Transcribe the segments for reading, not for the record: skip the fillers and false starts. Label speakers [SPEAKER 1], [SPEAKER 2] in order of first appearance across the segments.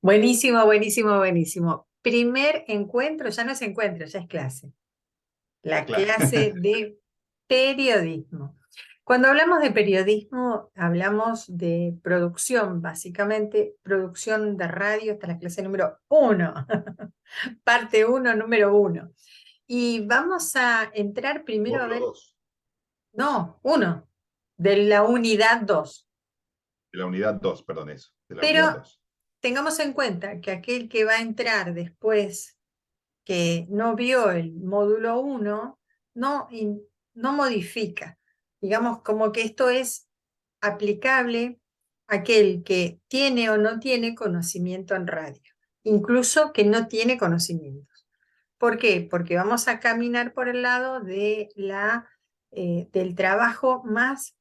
[SPEAKER 1] Buenísimo, buenísimo, buenísimo. Primer encuentro, ya no es encuentro, ya es clase.
[SPEAKER 2] La
[SPEAKER 1] La
[SPEAKER 2] clase.
[SPEAKER 1] clase de periodismo. Cuando hablamos de periodismo, hablamos de producción, básicamente, producción de radio, hasta la clase número uno, parte uno, número uno. Y vamos a entrar primero a
[SPEAKER 2] Módulo
[SPEAKER 1] ver,
[SPEAKER 2] 2
[SPEAKER 1] no, uno, de la unidad dos.
[SPEAKER 2] de la unidad 2, perdón, eso, de la
[SPEAKER 1] Pero
[SPEAKER 2] unidad 2.
[SPEAKER 1] tengamos en cuenta que aquel que va a entrar después que no vio el módulo uno no modifica. Digamos, como que esto es aplicable a aquel que tiene o no tiene conocimiento en radio, incluso que no tiene conocimientos. ¿Por qué? Porque vamos a caminar por el lado de del trabajo más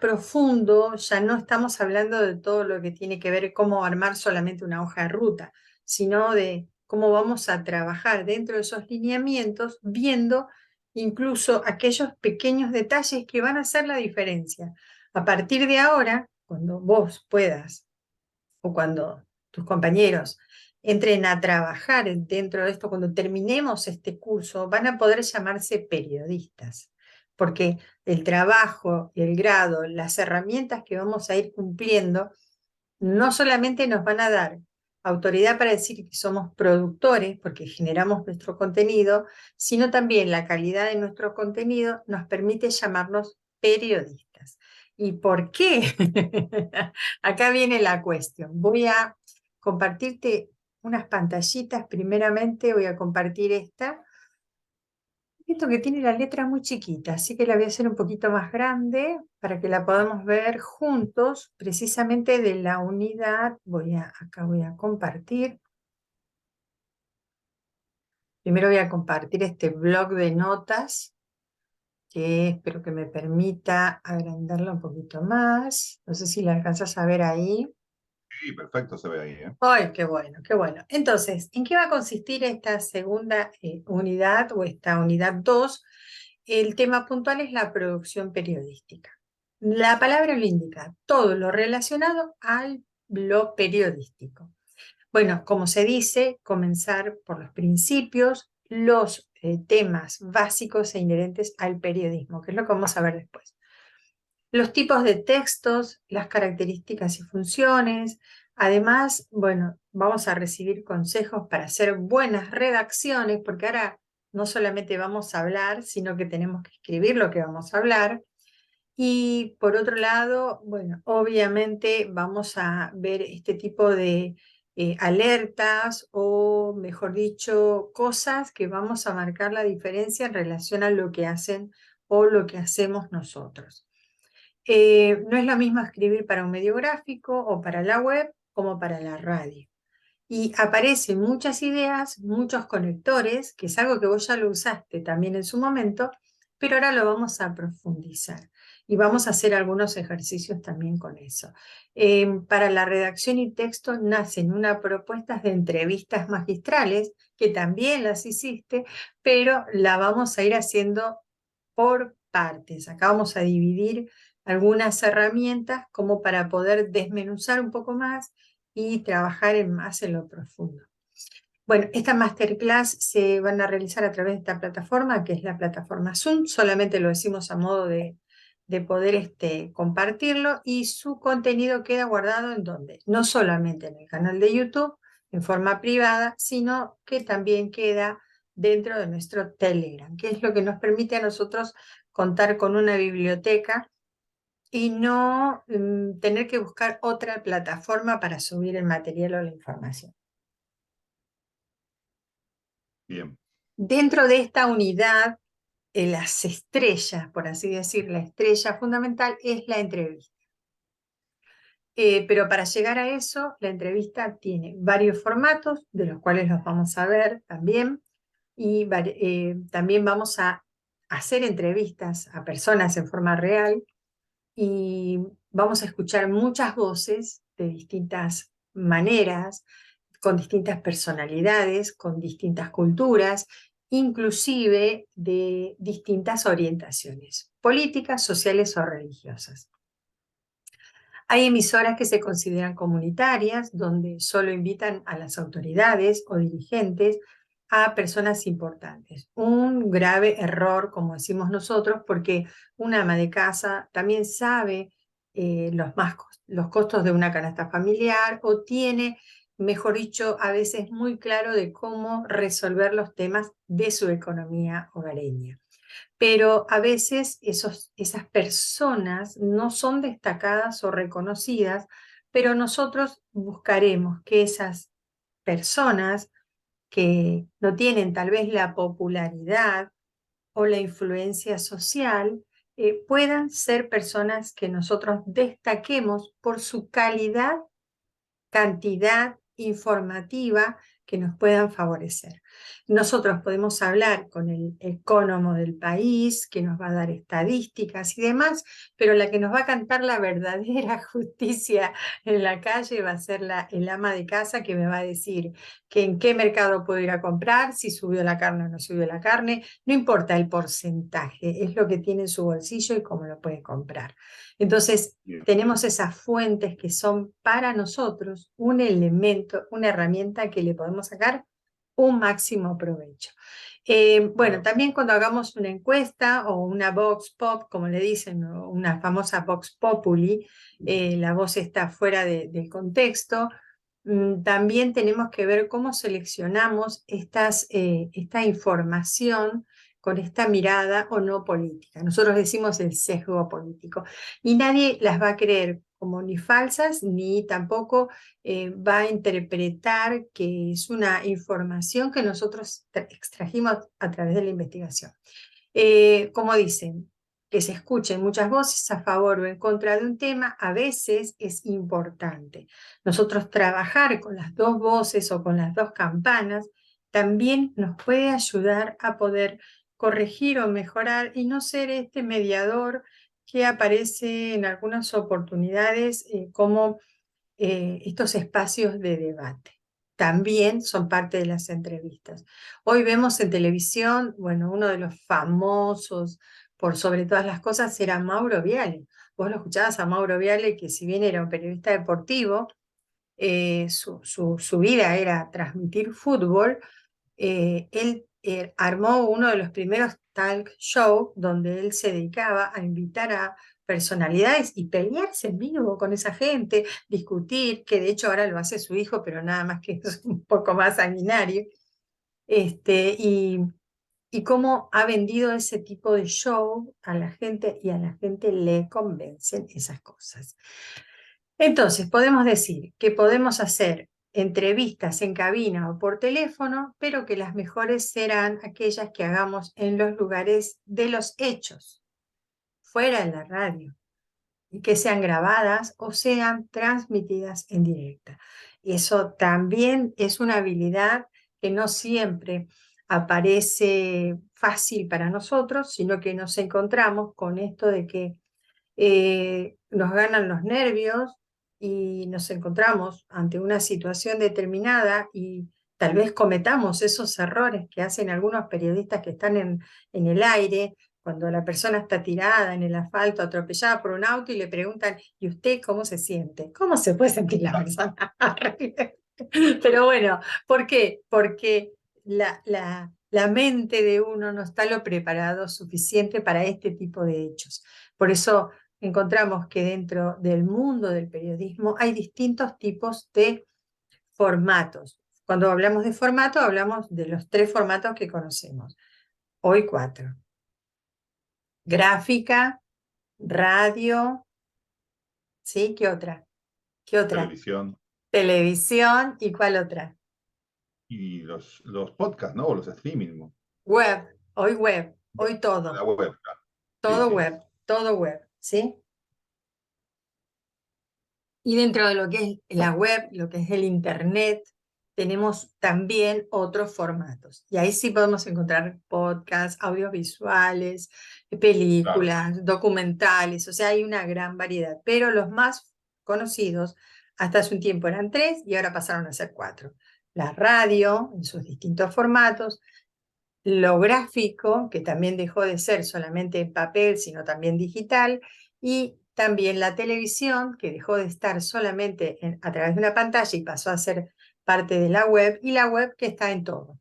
[SPEAKER 1] profundo. Ya no estamos hablando de todo lo que tiene que ver cómo armar solamente una hoja de ruta, sino de cómo vamos a trabajar dentro de esos lineamientos, viendo incluso aquellos pequeños detalles que van a hacer la diferencia. A partir de ahora, cuando vos puedas o cuando tus compañeros entren a trabajar dentro de esto, cuando terminemos este curso, van a poder llamarse periodistas, porque el trabajo, el grado, las herramientas que vamos a ir cumpliendo, no solamente nos van a dar autoridad para decir que somos productores, porque generamos nuestro contenido, sino también la calidad de nuestro contenido nos permite llamarnos periodistas. ¿Y por qué? Acá viene la cuestión. Voy a compartirte unas pantallitas. Primeramente voy a compartir esta. Esto que tiene la letra muy chiquita, así que la voy a hacer un poquito más grande para que la podamos ver juntos, precisamente de la unidad. Acá voy a compartir. Primero voy a compartir este blog de notas, que espero que me permita agrandarlo un poquito más. No sé si la alcanzas a ver ahí.
[SPEAKER 2] Sí, perfecto se ve ahí, ¿eh?
[SPEAKER 1] ¡Ay, qué bueno, qué bueno! Entonces, ¿en qué va a consistir esta segunda unidad o esta unidad 2? El tema puntual es la producción periodística. La palabra lo indica, todo lo relacionado al lo periodístico. Bueno, como se dice, comenzar por los principios, los temas básicos e inherentes al periodismo, que es lo que vamos a ver después. Los tipos de textos, las características y funciones. Además, bueno, vamos a recibir consejos para hacer buenas redacciones, porque ahora no solamente vamos a hablar, sino que tenemos que escribir lo que vamos a hablar. Y por otro lado, bueno, obviamente vamos a ver este tipo de alertas o, mejor dicho, cosas que vamos a marcar la diferencia en relación a lo que hacen o lo que hacemos nosotros. No es lo mismo escribir para un medio gráfico o para la web como para la radio. Y aparecen muchas ideas, muchos conectores, que es algo que vos ya lo usaste también en su momento, pero ahora lo vamos a profundizar y vamos a hacer algunos ejercicios también con eso. Para la redacción y texto nacen unas propuestas de entrevistas magistrales, que también las hiciste, pero la vamos a ir haciendo por partes. Acá vamos a dividir algunas herramientas como para poder desmenuzar un poco más y trabajar más en lo profundo. Bueno, esta masterclass se van a realizar a través de esta plataforma, que es la plataforma Zoom. Solamente lo decimos a modo de poder compartirlo, y su contenido queda guardado en donde, no solamente en el canal de YouTube en forma privada, sino que también queda dentro de nuestro Telegram, que es lo que nos permite a nosotros contar con una biblioteca y no tener que buscar otra plataforma para subir el material o la información.
[SPEAKER 2] Bien,
[SPEAKER 1] Dentro de esta unidad, las estrellas, por así decir, la estrella fundamental es la entrevista. Pero para llegar a eso, la entrevista tiene varios formatos, de los cuales los vamos a ver también, y también vamos a hacer entrevistas a personas en forma real, y vamos a escuchar muchas voces de distintas maneras, con distintas personalidades, con distintas culturas, inclusive de distintas orientaciones políticas, sociales o religiosas. Hay emisoras que se consideran comunitarias, donde solo invitan a las autoridades o dirigentes a personas importantes. Un grave error, como decimos nosotros, porque una ama de casa también sabe los costos de una canasta familiar o tiene, mejor dicho, a veces muy claro de cómo resolver los temas de su economía hogareña. Pero a veces esas personas no son destacadas o reconocidas, pero nosotros buscaremos que esas personas que no tienen tal vez la popularidad o la influencia social, puedan ser personas que nosotros destaquemos por su calidad, cantidad informativa que nos puedan favorecer. Nosotros podemos hablar con el ecónomo del país, que nos va a dar estadísticas y demás, pero la que nos va a cantar la verdadera justicia en la calle va a ser el ama de casa, que me va a decir que en qué mercado puedo ir a comprar, si subió la carne o no subió la carne, no importa el porcentaje, es lo que tiene en su bolsillo y cómo lo puede comprar. Entonces,
[SPEAKER 2] Bien.
[SPEAKER 1] tenemos esas fuentes que son para nosotros un elemento, una herramienta que le podemos sacar un máximo provecho. Bueno,
[SPEAKER 2] Claro.
[SPEAKER 1] también cuando hagamos una encuesta o una Vox Pop, como le dicen, o una famosa Vox Populi, la voz está fuera del contexto. También tenemos que ver cómo seleccionamos esta información con esta mirada o no política. Nosotros decimos el sesgo político y nadie las va a creer como ni falsas ni tampoco va a interpretar que es una información que nosotros extrajimos a través de la investigación. Como dicen, que se escuchen muchas voces a favor o en contra de un tema, a veces es importante. Nosotros trabajar con las dos voces o con las dos campanas también nos puede ayudar a poder corregir o mejorar y no ser este mediador que aparece en algunas oportunidades como estos espacios de debate. También son parte de las entrevistas. Hoy vemos en televisión, bueno, uno de los famosos por sobre todas las cosas era Mauro Viale. Vos lo escuchabas a Mauro Viale, que si bien era un periodista deportivo, su vida era transmitir fútbol. Él armó uno de los primeros talk show donde él se dedicaba a invitar a personalidades y pelearse en vivo con esa gente, discutir, que de hecho ahora lo hace su hijo, pero nada más que es un poco más sanguinario, este, y cómo ha vendido ese tipo de show a la gente y a la gente le convencen esas cosas. Entonces, podemos decir que podemos hacer entrevistas en cabina o por teléfono, pero que las mejores serán aquellas que hagamos en los lugares de los hechos, fuera de la radio, y que sean grabadas o sean transmitidas en directa. Y eso también es una habilidad que no siempre aparece fácil para nosotros, sino que nos encontramos con esto de que nos ganan los nervios y nos encontramos ante una situación determinada y tal vez cometamos esos errores que hacen algunos periodistas que están en el aire, cuando la persona está tirada en el asfalto, atropellada por un auto y le preguntan, ¿y usted cómo se siente? ¿Cómo se puede sentir la persona? Pero bueno, ¿por qué? Porque la mente de uno no está lo preparado suficiente para este tipo de hechos. Por eso encontramos que dentro del mundo del periodismo hay distintos tipos de formatos. Cuando hablamos de formato, hablamos de los 3 formatos que conocemos. Hoy 4. Gráfica, radio, ¿sí? ¿Qué otra? ¿Qué otra?
[SPEAKER 2] Televisión
[SPEAKER 1] Televisión, ¿y cuál otra?
[SPEAKER 2] y los podcasts, ¿no? O los streaming, ¿no?
[SPEAKER 1] Web, hoy
[SPEAKER 2] La
[SPEAKER 1] todo,
[SPEAKER 2] web. Sí, sí.
[SPEAKER 1] todo web, ¿sí? Y dentro de lo que es la web, lo que es el Internet, tenemos también otros formatos. Y ahí sí podemos encontrar podcasts, audiovisuales,
[SPEAKER 2] Claro.
[SPEAKER 1] películas, documentales, o sea, hay una gran variedad. Pero los más conocidos hasta hace un tiempo eran 3 y ahora pasaron a ser 4. La radio en sus distintos formatos, lo gráfico, que también dejó de ser solamente en papel, sino también digital, y también la televisión, que dejó de estar solamente a través de una pantalla y pasó a ser parte de la web, y la web que está en todo.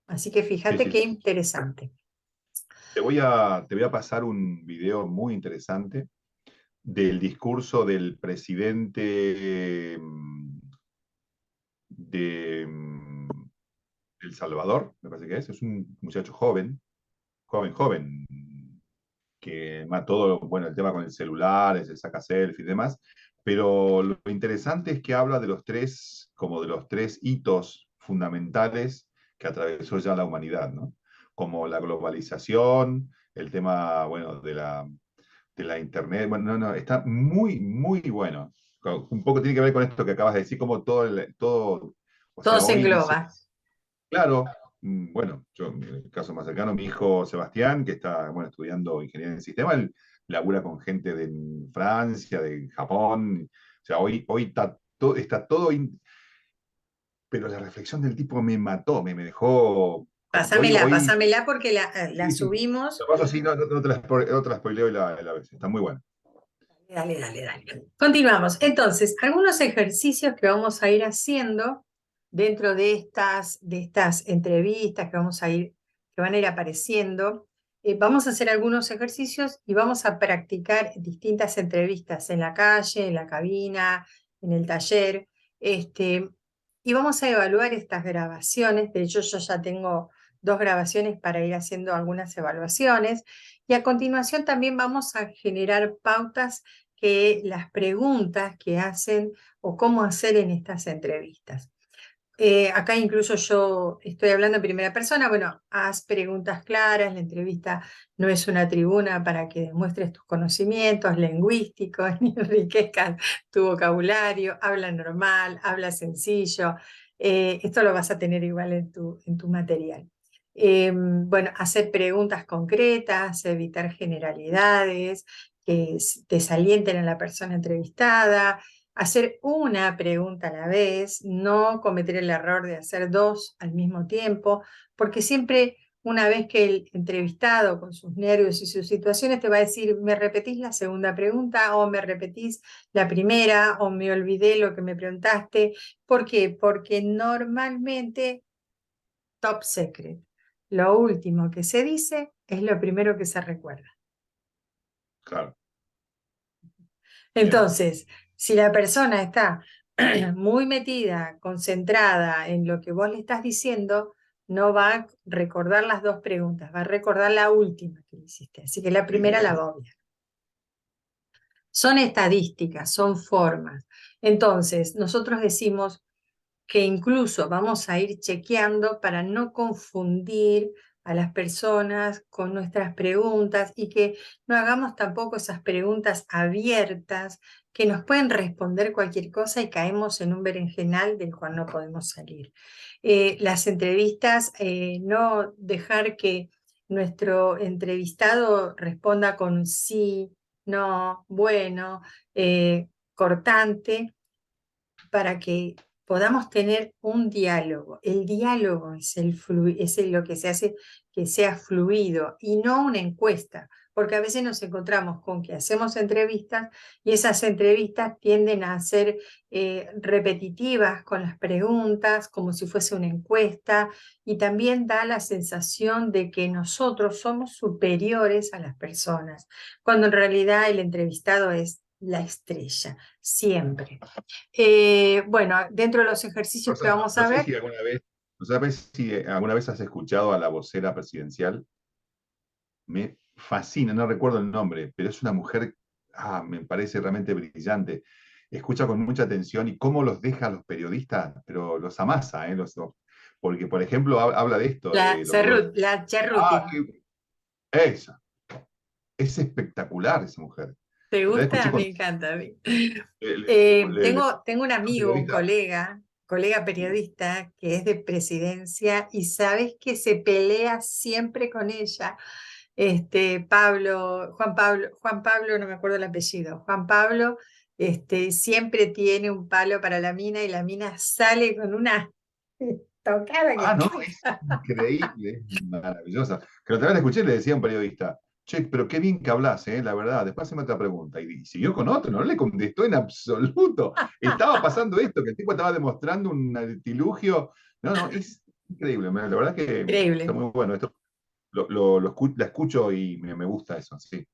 [SPEAKER 1] Así que
[SPEAKER 2] Sí,
[SPEAKER 1] fíjate
[SPEAKER 2] sí,
[SPEAKER 1] qué
[SPEAKER 2] sí.
[SPEAKER 1] interesante.
[SPEAKER 2] Te voy a pasar un video muy interesante del discurso del presidente de El Salvador, me parece que es un muchacho joven, joven, joven, que más todo, bueno, el tema con el celular, se saca selfie y demás, pero lo interesante es que habla de los tres, como de los tres hitos fundamentales que atravesó ya la humanidad, ¿no? Como la globalización, el tema, bueno, de la internet, bueno, no, está muy, muy bueno. Un poco tiene que ver con esto que acabas de decir, como todo, o
[SPEAKER 1] Todo
[SPEAKER 2] sea,
[SPEAKER 1] se
[SPEAKER 2] hoy
[SPEAKER 1] engloba.
[SPEAKER 2] claro, bueno, yo en el caso más cercano, mi hijo Sebastián, que está, bueno, estudiando ingeniería en sistema, él labura con gente de Francia, de Japón, o sea, hoy está todo, pero la reflexión del tipo me mató, me dejó, como que hoy,
[SPEAKER 1] Pásamela,
[SPEAKER 2] hoy,
[SPEAKER 1] pásamela porque la
[SPEAKER 2] sí, sí,
[SPEAKER 1] subimos.
[SPEAKER 2] lo paso así, no te la spoileo y la ves, está muy buena.
[SPEAKER 1] Dale, dale, dale. Continuamos. Entonces, algunos ejercicios que vamos a ir haciendo dentro de estas entrevistas que van a ir apareciendo. Vamos a hacer algunos ejercicios y vamos a practicar distintas entrevistas en la calle, en la cabina, en el taller. Y vamos a evaluar estas grabaciones. De hecho, yo ya tengo 2 grabaciones para ir haciendo algunas evaluaciones. Y a continuación también vamos a generar pautas que las preguntas que hacen o cómo hacer en estas entrevistas. Acá incluso yo estoy hablando en primera persona, bueno, haz preguntas claras, la entrevista no es una tribuna para que demuestres tus conocimientos lingüísticos ni enriquezcas tu vocabulario, habla normal, habla sencillo, esto lo vas a tener igual en tu material. Bueno, hacer preguntas concretas, evitar generalidades, que te salienten a la persona entrevistada, hacer una pregunta a la vez, no cometer el error de hacer 2 al mismo tiempo, porque siempre una vez que el entrevistado con sus nervios y sus situaciones te va a decir, ¿me repetís la segunda pregunta o me repetís la primera o me olvidé lo que me preguntaste? ¿Por qué? Porque normalmente, top secret, lo último que se dice es lo primero que se recuerda.
[SPEAKER 2] Claro, bien,
[SPEAKER 1] Entonces, si la persona está muy metida, concentrada en lo que vos le estás diciendo, no va a recordar las 2 preguntas, va a recordar la última que le hiciste. Así que la
[SPEAKER 2] sí, sí,
[SPEAKER 1] primera la
[SPEAKER 2] sí,
[SPEAKER 1] va a obviar. Son estadísticas, son formas. Entonces, nosotros decimos que incluso vamos a ir chequeando para no confundir a las personas con nuestras preguntas y que no hagamos tampoco esas preguntas abiertas que nos pueden responder cualquier cosa y caemos en un berenjenal del cual no podemos salir. Las entrevistas, no dejar que nuestro entrevistado responda con sí, no, bueno, cortante, para que podamos tener un diálogo. El diálogo es lo que se hace que sea fluido y no una encuesta, porque a veces nos encontramos con que hacemos entrevistas y esas entrevistas tienden a ser repetitivas con las preguntas, como si fuese una encuesta, y también da la sensación de que nosotros somos superiores a las personas, cuando en realidad el entrevistado es la estrella, siempre. Bueno, dentro de los ejercicios que
[SPEAKER 2] Rosa, no,
[SPEAKER 1] vamos
[SPEAKER 2] no
[SPEAKER 1] a
[SPEAKER 2] sé
[SPEAKER 1] ver,
[SPEAKER 2] si alguna vez has escuchado a la vocera presidencial. Me fascina, no recuerdo el nombre, pero es una mujer, me parece realmente brillante. Escucha con mucha atención y cómo los deja a los periodistas, pero los amasa, ¿eh? Porque, por ejemplo, habla de esto, de lo que vos decís.
[SPEAKER 1] La
[SPEAKER 2] Ah,
[SPEAKER 1] Cerruti.
[SPEAKER 2] esa, es espectacular esa mujer.
[SPEAKER 1] ¿Te
[SPEAKER 2] La escuché
[SPEAKER 1] gusta?
[SPEAKER 2] con
[SPEAKER 1] Me encanta a mí.
[SPEAKER 2] le-
[SPEAKER 1] Tengo un
[SPEAKER 2] un
[SPEAKER 1] amigo, un
[SPEAKER 2] periodista.
[SPEAKER 1] colega periodista que es de presidencia y sabes que se pelea siempre con ella. Juan Pablo, no me acuerdo el apellido, Juan Pablo, siempre tiene un palo para la mina y la mina sale con una tocada que...
[SPEAKER 2] No, es increíble, es maravillosa. Que otra vez la escuché y le decía a un periodista, che, pero qué bien que hablas, la verdad. Después haceme otra pregunta. Y siguió con otro, no le contestó en absoluto. Estaba pasando esto, que el tipo estaba demostrando un artilugio. No, no, es increíble. La verdad que está
[SPEAKER 1] Increíble.
[SPEAKER 2] muy bueno. Esto la escucho y me gusta eso, sí.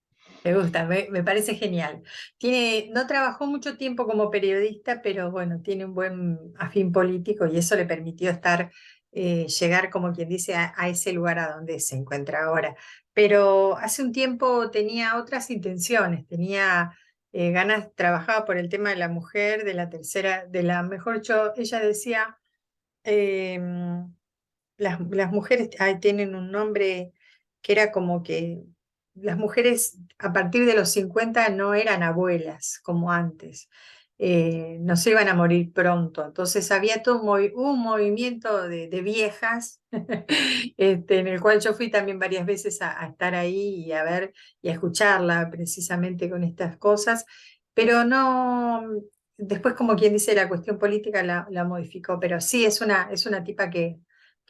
[SPEAKER 1] Me gusta, me parece genial. No trabajó mucho tiempo como periodista, pero bueno, tiene un buen afín político y eso le permitió llegar, como quien dice, a ese lugar a donde se encuentra ahora. Pero hace un tiempo tenía otras intenciones, tenía ganas, trabajaba por el tema de la mujer, de la tercera, de la mejor dicho, ella decía, em, las mujeres tienen un nombre que era como que las mujeres a partir de los 50 no eran abuelas como antes, no se iban a morir pronto. Entonces había todo un movimiento de viejas en el cual yo fui también varias veces a estar ahí y a ver y a escucharla precisamente con estas cosas, pero no. Después, como quien dice, la cuestión política la modificó, pero sí es una tipa que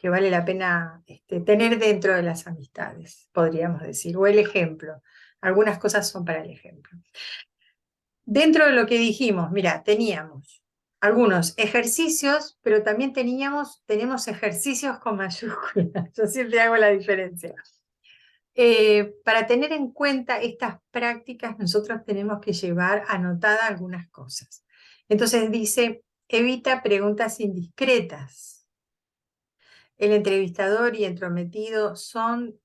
[SPEAKER 1] vale la pena tener dentro de las amistades, podríamos decir, o el ejemplo. Algunas cosas son para el ejemplo. Dentro de lo que dijimos, mira, teníamos algunos ejercicios, pero también tenemos ejercicios con mayúsculas. Yo siempre hago la diferencia. Para tener en cuenta estas prácticas, nosotros tenemos que llevar anotada algunas cosas. Entonces dice, evita preguntas indiscretas. El entrevistador y entrometido son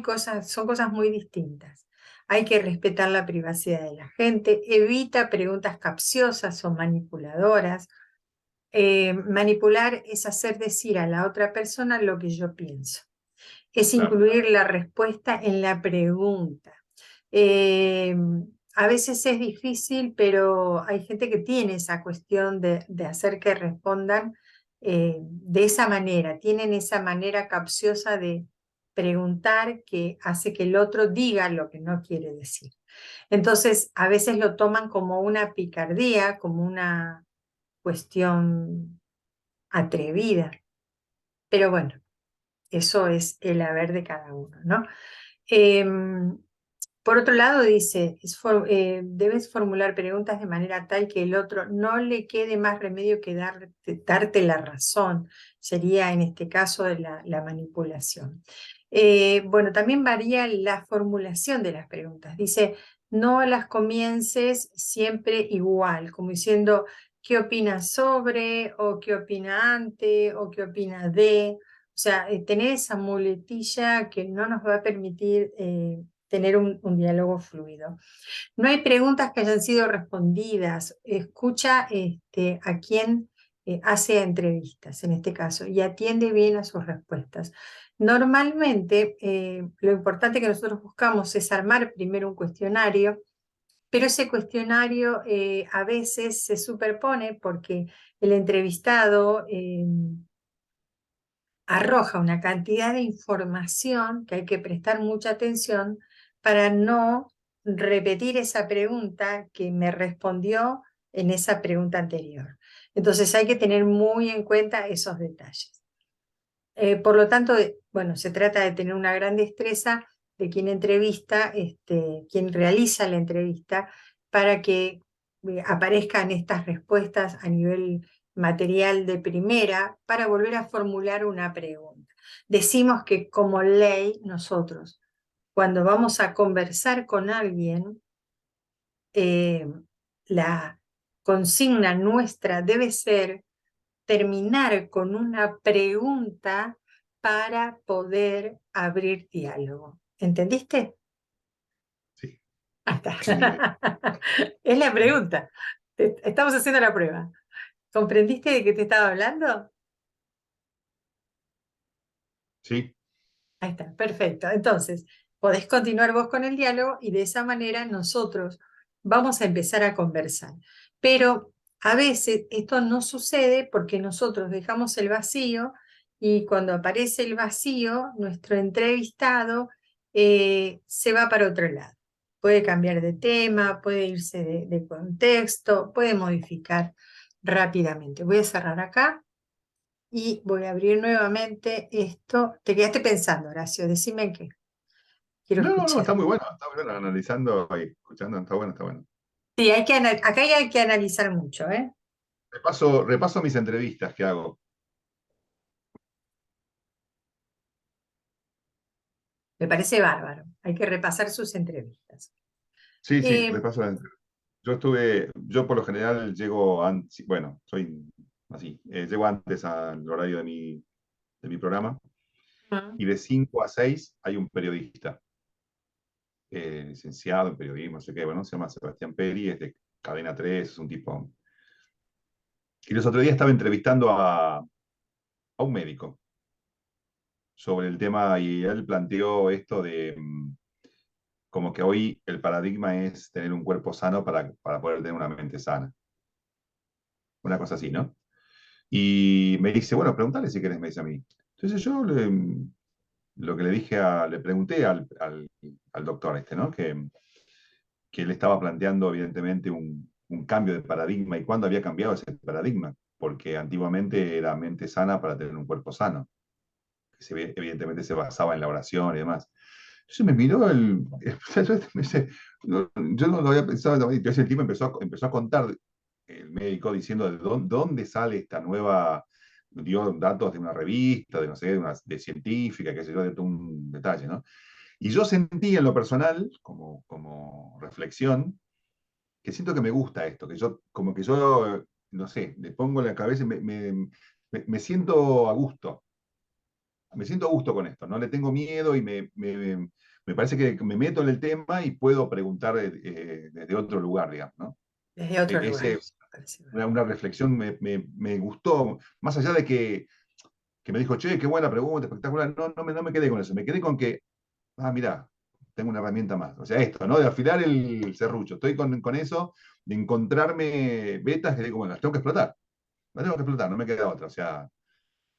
[SPEAKER 1] cosas muy distintas. Hay que respetar la privacidad de la gente, evita preguntas capciosas o manipuladoras. Manipular es hacer decir a la otra persona lo que yo pienso. Es
[SPEAKER 2] Claro.
[SPEAKER 1] incluir la respuesta en la pregunta. Eh, a veces es difícil, pero hay gente que tiene esa cuestión de hacer que respondan de esa manera, tienen esa manera capciosa de preguntar que hace que el otro diga lo que no quiere decir. Entonces, a veces lo toman como una picardía, como una cuestión atrevida, pero bueno, eso es el haber de cada uno, ¿no? Em, por otro lado, dice, debes formular preguntas de manera tal que el otro no le quede más remedio que darte la razón. Sería en este caso de la manipulación. Bueno, también varía la formulación de las preguntas. Dice, no las comiences siempre igual, como diciendo, ¿qué opinas sobre? ¿O qué opina ante? ¿O qué opina de? O sea, tener esa muletilla que no nos va a permitir tener un diálogo fluido. No hay preguntas que hayan sido respondidas. Escucha a quien hace entrevistas, en este caso, y atiende bien a sus respuestas. Normalmente, lo importante que nosotros buscamos es armar primero un cuestionario, pero ese cuestionario a veces se superpone porque el entrevistado arroja una cantidad de información que hay que prestar mucha atención para no repetir esa pregunta que me respondió en esa pregunta anterior. Entonces hay que tener muy en cuenta esos detalles. Por lo tanto, bueno, se trata de tener una gran destreza de quien entrevista, quien realiza la entrevista, para que aparezcan estas respuestas a nivel material de primera para volver a formular una pregunta. Decimos que como ley nosotros, cuando vamos a conversar con alguien, eh, la consigna nuestra debe ser terminar con una pregunta para poder abrir diálogo. ¿Entendiste?
[SPEAKER 2] Sí,
[SPEAKER 1] Ahí está.
[SPEAKER 2] entendido.
[SPEAKER 1] Es la pregunta. Estamos haciendo la prueba. ¿Comprendiste de qué te estaba hablando?
[SPEAKER 2] Sí,
[SPEAKER 1] Ahí está, perfecto. Entonces, podés continuar vos con el diálogo y de esa manera nosotros vamos a empezar a conversar. Pero a veces esto no sucede porque nosotros dejamos el vacío y cuando aparece el vacío, nuestro entrevistado se va para otro lado. Puede cambiar de tema, puede irse de contexto, puede modificar rápidamente. Voy a cerrar acá. Y voy a abrir nuevamente esto. Te quedaste pensando, Horacio, decime en qué. Quiero
[SPEAKER 2] No,
[SPEAKER 1] escuchar.
[SPEAKER 2] está muy bueno, analizando y escuchando, está bueno, está bueno.
[SPEAKER 1] Sí, acá hay que analizar mucho, ¿eh?
[SPEAKER 2] Repaso mis entrevistas que hago.
[SPEAKER 1] Me parece bárbaro. Hay que repasar sus entrevistas.
[SPEAKER 2] Sí, sí,
[SPEAKER 1] Eh,
[SPEAKER 2] repaso las entrevistas. Yo por lo general llego antes, bueno, soy así, llego antes al horario de mi programa,
[SPEAKER 1] mm,
[SPEAKER 2] y de 5 a 6 hay un periodista, licenciado en periodismo, no sé qué, bueno, se llama Sebastián Peri, es de Cadena 3, es un tipo. Y los otros días estaba entrevistando a un médico sobre el tema y él planteó esto de como que hoy el paradigma es tener un cuerpo sano para poder tener una mente sana. Una cosa así, ¿no? Y me dice, bueno, pregúntale si querés, me dice a mí. Entonces lo que le pregunté al doctor este, ¿no? Que él estaba planteando evidentemente un cambio de paradigma y cuándo había cambiado ese paradigma, porque antiguamente era mente sana para tener un cuerpo sano, evidentemente se basaba en la oración y demás. Entonces me miró me dice, yo no lo había pensado, y entonces el tipo empezó a contar, el médico, diciendo de dónde sale esta nueva, dio datos de una revista, de no sé, de científica, qué sé yo, de todo un detalle, ¿no? Y yo sentí en lo personal, como reflexión, que siento que me gusta esto, como que yo, no sé, le pongo en la cabeza y me siento a gusto. Me siento a gusto con esto, no le tengo miedo y me parece que me meto en el tema y puedo preguntar desde otro lugar, digamos, ¿no?
[SPEAKER 1] desde otro lugar.
[SPEAKER 2] Ese,
[SPEAKER 1] Me parece bárbaro.
[SPEAKER 2] una reflexión me gustó, más allá de que me dijo, che, qué buena pregunta, espectacular, no me quedé con eso, me quedé con que, mira, tengo una herramienta más. O sea, esto, ¿no? De afilar el serrucho. Estoy con eso, de encontrarme betas que digo, bueno, las tengo que explotar. Las tengo que explotar, no me queda otra. O sea,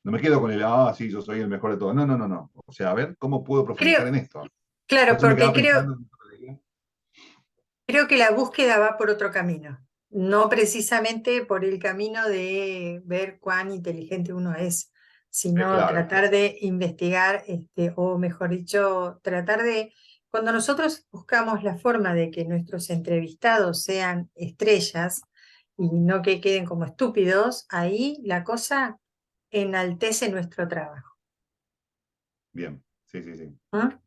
[SPEAKER 2] no me quedo con sí, yo soy el mejor de todos. No. O sea, a ver, ¿cómo puedo
[SPEAKER 1] Creo,
[SPEAKER 2] profundizar en esto?
[SPEAKER 1] claro,
[SPEAKER 2] Entonces me
[SPEAKER 1] porque
[SPEAKER 2] quedaba pensando.
[SPEAKER 1] creo que la búsqueda va por otro camino, no precisamente por el camino de ver cuán inteligente uno es, sino
[SPEAKER 2] Claro,
[SPEAKER 1] tratar de investigar, o mejor dicho, tratar de, cuando nosotros buscamos la forma de que nuestros entrevistados sean estrellas y no que queden como estúpidos, ahí la cosa enaltece nuestro trabajo.
[SPEAKER 2] bien. Sí, sí, sí.
[SPEAKER 1] ¿Ah?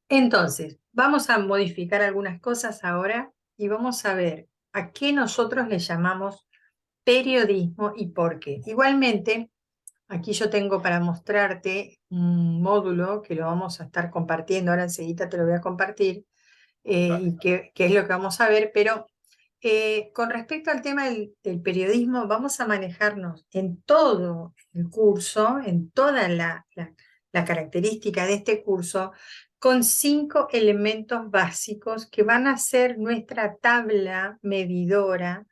[SPEAKER 1] Entonces, vamos a modificar algunas cosas ahora y vamos a ver a qué nosotros le llamamos periodismo y por qué. Igualmente, aquí yo tengo para mostrarte un módulo que lo vamos a estar compartiendo, ahora enseguida te lo voy a compartir,
[SPEAKER 2] Dale.
[SPEAKER 1] y qué es lo que vamos a ver, pero con respecto al tema del periodismo, vamos a manejarnos en todo el curso, en toda la característica de este curso, con 5 elementos básicos que van a ser nuestra tabla medidora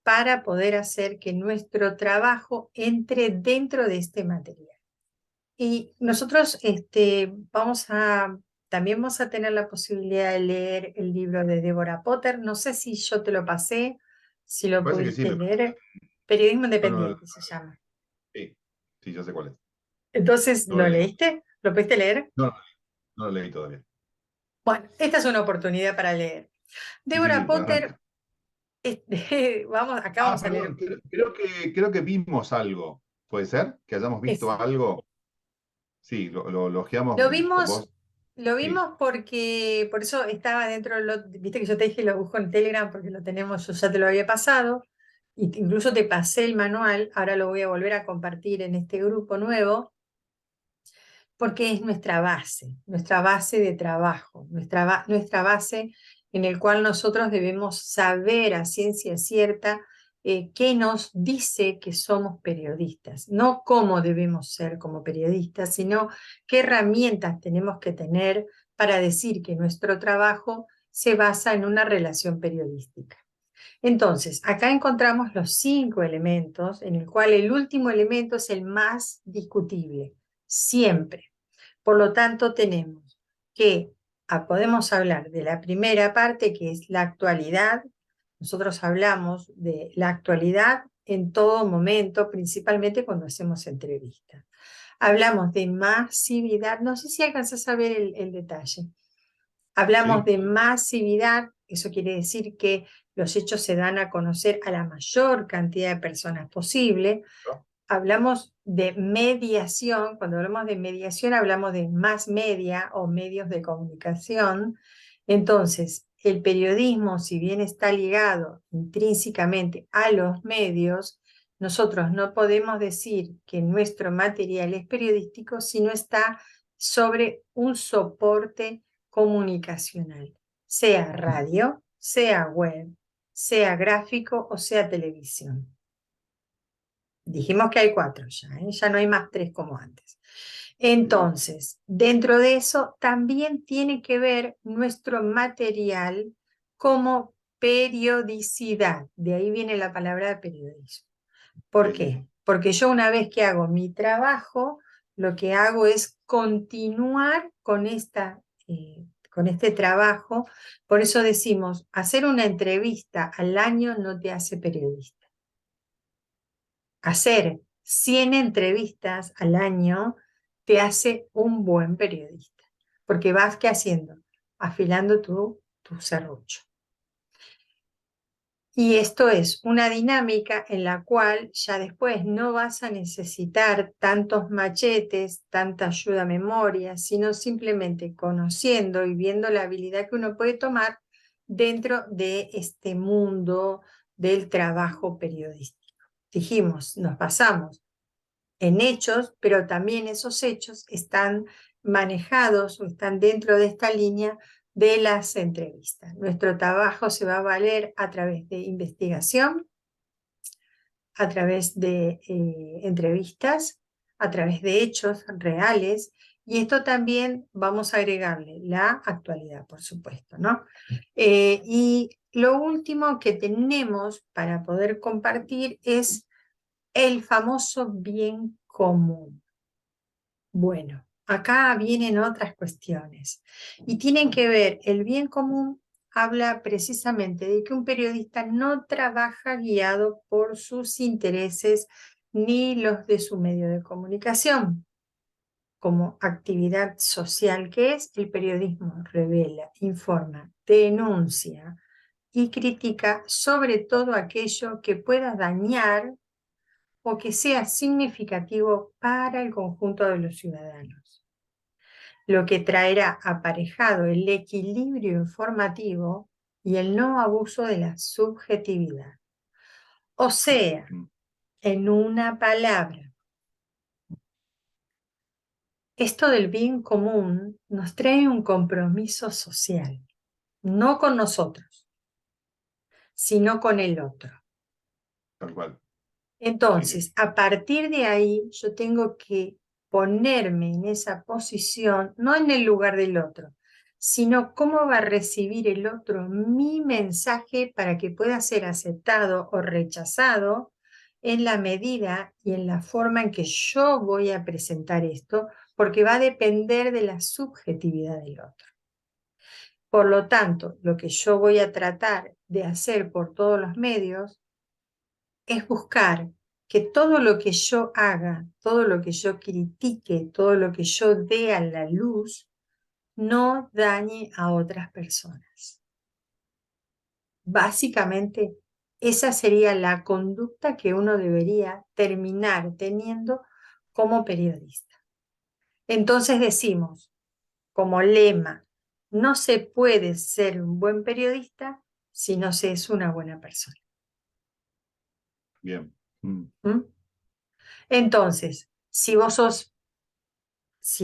[SPEAKER 1] para poder hacer que nuestro trabajo entre dentro de este material. Y nosotros también vamos a tener la posibilidad de leer el libro de Deborah Potter. No sé si yo te lo pasé, si
[SPEAKER 2] Me
[SPEAKER 1] lo
[SPEAKER 2] parece que sí,
[SPEAKER 1] pudiste leer. Periodismo
[SPEAKER 2] no, no,
[SPEAKER 1] Independiente se llama.
[SPEAKER 2] sí, sí, ya sé cuál es.
[SPEAKER 1] Entonces,
[SPEAKER 2] No lo
[SPEAKER 1] ¿lo
[SPEAKER 2] leí.
[SPEAKER 1] leíste? ¿Lo pudiste leer?
[SPEAKER 2] No, no lo leí todavía.
[SPEAKER 1] Bueno, esta es una oportunidad para leer. Deborah
[SPEAKER 2] Sí,
[SPEAKER 1] Potter, acá vamos a leer.
[SPEAKER 2] perdón, creo que vimos algo. ¿Puede ser? ¿Que hayamos visto
[SPEAKER 1] Ese.
[SPEAKER 2] algo? Sí, lo ojeamos
[SPEAKER 1] Lo
[SPEAKER 2] vos.
[SPEAKER 1] vimos, lo
[SPEAKER 2] Sí,
[SPEAKER 1] vimos porque, por eso estaba dentro, viste que yo te dije lo busco en Telegram porque lo tenemos, yo ya te lo había pasado, y incluso te pasé el manual, ahora lo voy a volver a compartir en este grupo nuevo, porque es nuestra base de trabajo, nuestra base en el cual nosotros debemos saber a ciencia cierta qué nos dice que somos periodistas, no cómo debemos ser como periodistas, sino qué herramientas tenemos que tener para decir que nuestro trabajo se basa en una relación periodística. Entonces, acá encontramos los 5 elementos, en el cual el último elemento es el más discutible, siempre. Por lo tanto, tenemos que podemos hablar de la primera parte, que es la actualidad. Nosotros hablamos de la actualidad en todo momento, principalmente cuando hacemos entrevistas. Hablamos de masividad, no sé si alcanzas a ver el detalle. Hablamos
[SPEAKER 2] ¿Sí?
[SPEAKER 1] de masividad, eso quiere decir que los hechos se dan a conocer a la mayor cantidad de personas posible.
[SPEAKER 2] ¿No?
[SPEAKER 1] Hablamos de mediación, cuando hablamos de mediación hablamos de más media o medios de comunicación. Entonces, el periodismo, si bien está ligado intrínsecamente a los medios, nosotros no podemos decir que nuestro material es periodístico si no está sobre un soporte comunicacional, sea radio, sea web, sea gráfico o sea televisión. Dijimos que hay 4 ya, ¿eh? Ya no hay más 3 como antes.
[SPEAKER 2] Sí.
[SPEAKER 1] Entonces, dentro de eso también tiene que ver nuestro material como periodicidad. De ahí viene la palabra periodismo. ¿Por
[SPEAKER 2] Sí, sí,
[SPEAKER 1] qué?
[SPEAKER 2] sí.
[SPEAKER 1] Porque yo una vez que hago mi trabajo, lo que hago es continuar con este trabajo. Por eso decimos, hacer una entrevista al año no te hace periodista. Hacer 100 entrevistas al año te hace un buen periodista, porque vas que haciendo, afilando tu serrucho. Y esto es una dinámica en la cual ya después no vas a necesitar tantos machetes, tanta ayuda a memoria, sino simplemente conociendo y viendo la habilidad que uno puede tomar dentro de este mundo del trabajo periodístico. Dijimos, nos basamos en hechos, pero también esos hechos están manejados o están dentro de esta línea de las entrevistas. Nuestro trabajo se va a valer a través de investigación, a través de entrevistas, a través de hechos reales, y esto también vamos a agregarle la actualidad, por supuesto, ¿no? Y lo último que tenemos para poder compartir es el famoso bien común. Bueno, acá vienen otras cuestiones y tienen que ver, el bien común habla precisamente de que un periodista no trabaja guiado por sus intereses ni los de su medio de comunicación. Como actividad social que es, el periodismo revela, informa, denuncia y critica sobre todo aquello que pueda dañar o que sea significativo para el conjunto de los ciudadanos, lo que traerá aparejado el equilibrio informativo y el no abuso de la subjetividad. O sea,
[SPEAKER 2] Mm.
[SPEAKER 1] en una palabra, esto del bien común nos trae un compromiso social, no con nosotros, sino con el otro.
[SPEAKER 2] Tal cual. Sí, sí.
[SPEAKER 1] Entonces, a partir de ahí, yo tengo que ponerme en esa posición, no en el lugar del otro, sino cómo va a recibir el otro mi mensaje para que pueda ser aceptado o rechazado en la medida y en la forma en que yo voy a presentar esto, porque va a depender de la subjetividad del otro. Por lo tanto, lo que yo voy a tratar de hacer por todos los medios es buscar que todo lo que yo haga, todo lo que yo critique, todo lo que yo dé a la luz, no dañe a otras personas. Básicamente, esa sería la conducta que uno debería terminar teniendo como periodista. Entonces decimos, como lema, no se puede ser un buen periodista si no se es una buena persona.
[SPEAKER 2] Bien. Mm.
[SPEAKER 1] ¿Mm? Entonces, si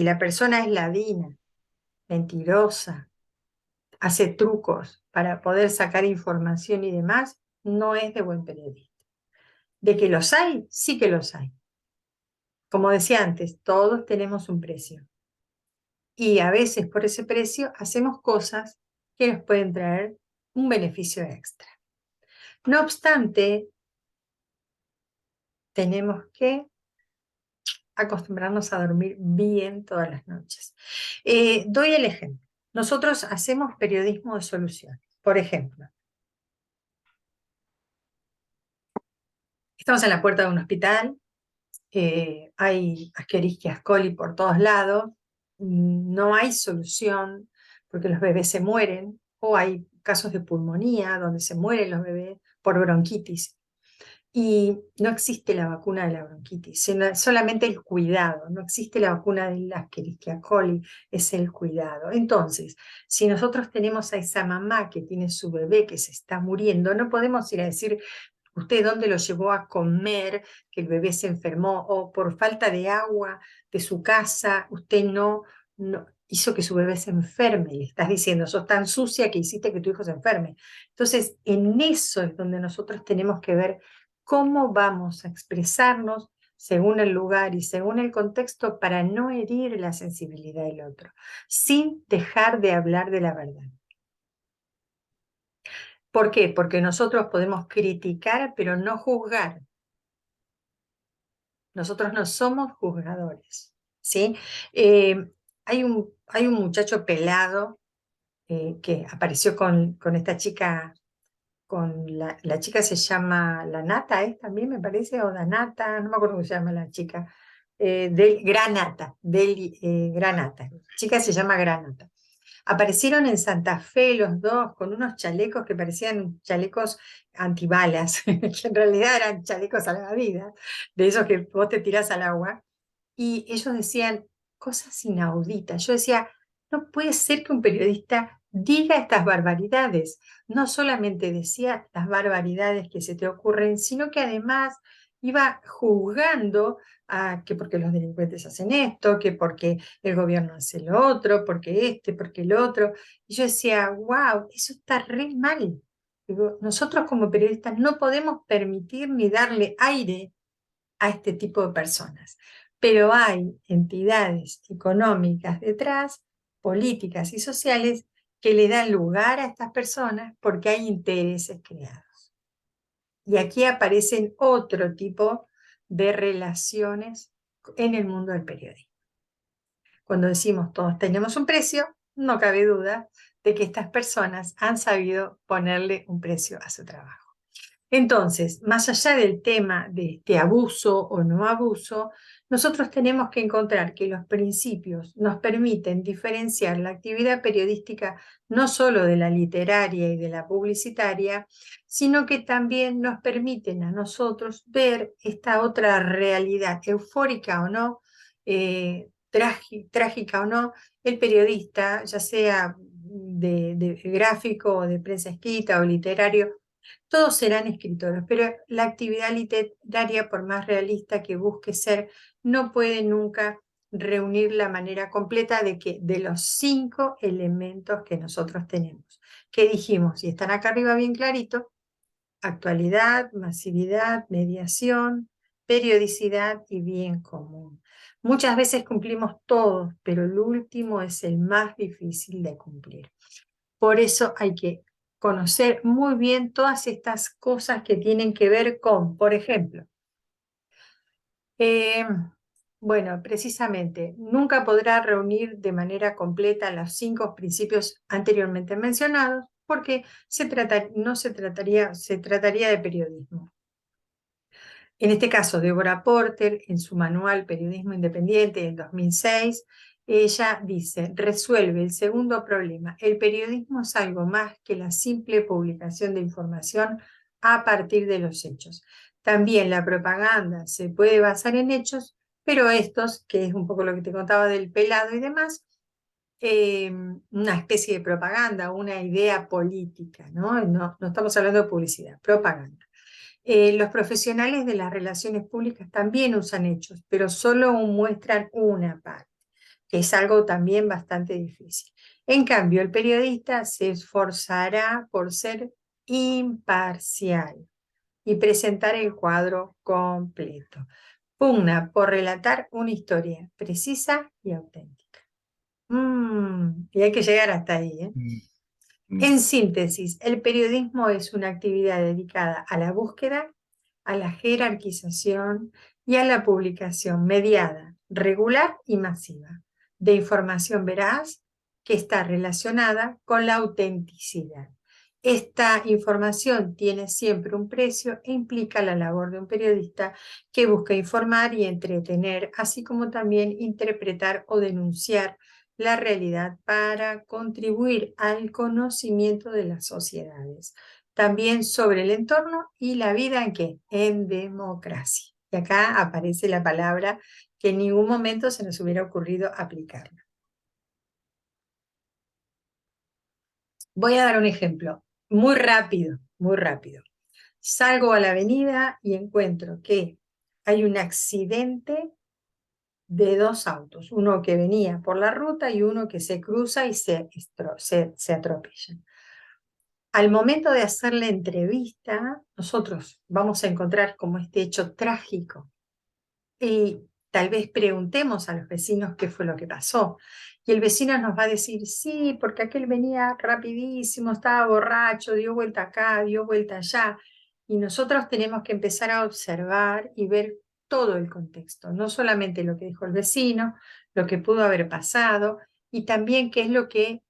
[SPEAKER 1] la persona es ladina, mentirosa, hace trucos para poder sacar información y demás, no es de buen periodista. De que los hay, sí que los hay. Como decía antes, todos tenemos un precio. Y a veces por ese precio hacemos cosas que nos pueden traer un beneficio extra. No obstante, tenemos que acostumbrarnos a dormir bien todas las noches. Doy el ejemplo. Nosotros hacemos periodismo de soluciones. Por ejemplo, estamos en la puerta de un hospital hay Escherichia coli por todos lados, no hay solución porque los bebés se mueren, o hay casos de pulmonía donde se mueren los bebés por bronquitis. Y no existe la vacuna de la bronquitis, sino solamente el cuidado. No existe la vacuna de la Escherichia coli, es el cuidado. Entonces, si nosotros tenemos a esa mamá que tiene su bebé que se está muriendo, no podemos ir a decir, ¿usted dónde lo llevó a comer, que el bebé se enfermó? O por falta de agua de su casa, usted no hizo que su bebé se enferme. Le estás diciendo, sos tan sucia que hiciste que tu hijo se enferme. Entonces, en eso es donde nosotros tenemos que ver cómo vamos a expresarnos según el lugar y según el contexto para no herir la sensibilidad del otro, sin dejar de hablar de la verdad. ¿Por qué? Porque nosotros podemos criticar, pero no juzgar. Nosotros no somos juzgadores, ¿sí? Hay un muchacho pelado que apareció con esta chica, la chica se llama La Nata, ¿es también me parece? O Danata, no me acuerdo cómo se llama la chica. Granata, Granata. Chica se llama Granata. Aparecieron en Santa Fe los dos con unos chalecos que parecían chalecos antibalas, que en realidad eran chalecos salvavidas, de esos que vos te tirás al agua. Y ellos decían cosas inauditas. Yo decía, no puede ser que un periodista diga estas barbaridades. No solamente decía las barbaridades que se te ocurren, sino que además iba juzgando a que porque los delincuentes hacen esto, que porque el gobierno hace lo otro, porque porque el otro. Y yo decía, wow, eso está re mal. Digo, nosotros como periodistas no podemos permitir ni darle aire a este tipo de personas. Pero hay entidades económicas detrás, políticas y sociales, que le dan lugar a estas personas porque hay intereses creados. Y aquí aparecen otro tipo de relaciones en el mundo del periodismo. Cuando decimos todos tenemos un precio, no cabe duda de que estas personas han sabido ponerle un precio a su trabajo. Entonces, más allá del tema de este abuso o no abuso, nosotros tenemos que encontrar que los principios nos permiten diferenciar la actividad periodística no solo de la literaria y de la publicitaria, sino que también nos permiten a nosotros ver esta otra realidad, eufórica o no, trágica o no. El periodista, ya sea de gráfico o de prensa escrita o literario, todos serán escritores, pero la actividad literaria, por más realista que busque ser, no puede nunca reunir la manera completa de los 5 elementos que nosotros tenemos, que dijimos, y están acá arriba bien clarito: actualidad, masividad, mediación, periodicidad y bien común. Muchas veces cumplimos todos, pero el último es el más difícil de cumplir. Por eso hay que conocer muy bien todas estas cosas que tienen que ver con, por ejemplo, eh, bueno, precisamente, nunca podrá reunir de manera completa los 5 principios anteriormente mencionados, porque no se trataría de periodismo. En este caso, Deborah Porter, en su manual Periodismo Independiente del 2006, ella dice, resuelve el segundo problema. El periodismo es algo más que la simple publicación de información a partir de los hechos. También la propaganda se puede basar en hechos, pero estos, que es un poco lo que te contaba del pelado y demás, una especie de propaganda, una idea política, ¿no? No estamos hablando de publicidad, propaganda. Los profesionales de las relaciones públicas también usan hechos, pero solo muestran una parte, que es algo también bastante difícil. En cambio, el periodista se esforzará por ser imparcial y presentar el cuadro completo. Pugna por relatar una historia precisa y auténtica. Y hay que llegar hasta ahí, ¿eh? En síntesis, el periodismo es una actividad dedicada a la búsqueda, a la jerarquización y a la publicación mediada, regular y masiva, de información veraz que está relacionada con la autenticidad. Esta información tiene siempre un precio e implica la labor de un periodista que busca informar y entretener, así como también interpretar o denunciar la realidad para contribuir al conocimiento de las sociedades. También sobre el entorno y la vida en qué? En democracia. Y acá aparece la palabra que en ningún momento se nos hubiera ocurrido aplicarla. Voy a dar un ejemplo muy rápido, muy rápido. Salgo a la avenida y encuentro que hay un accidente de dos autos, uno que venía por la ruta y uno que se cruza y se atropellan. Al momento de hacer la entrevista, nosotros vamos a encontrar como este hecho trágico y tal vez preguntemos a los vecinos qué fue lo que pasó. Y el vecino nos va a decir, sí, porque aquel venía rapidísimo, estaba borracho, dio vuelta acá, dio vuelta allá. Y nosotros tenemos que empezar a observar y ver todo el contexto, no solamente lo que dijo el vecino, lo que pudo haber pasado, y también qué es lo que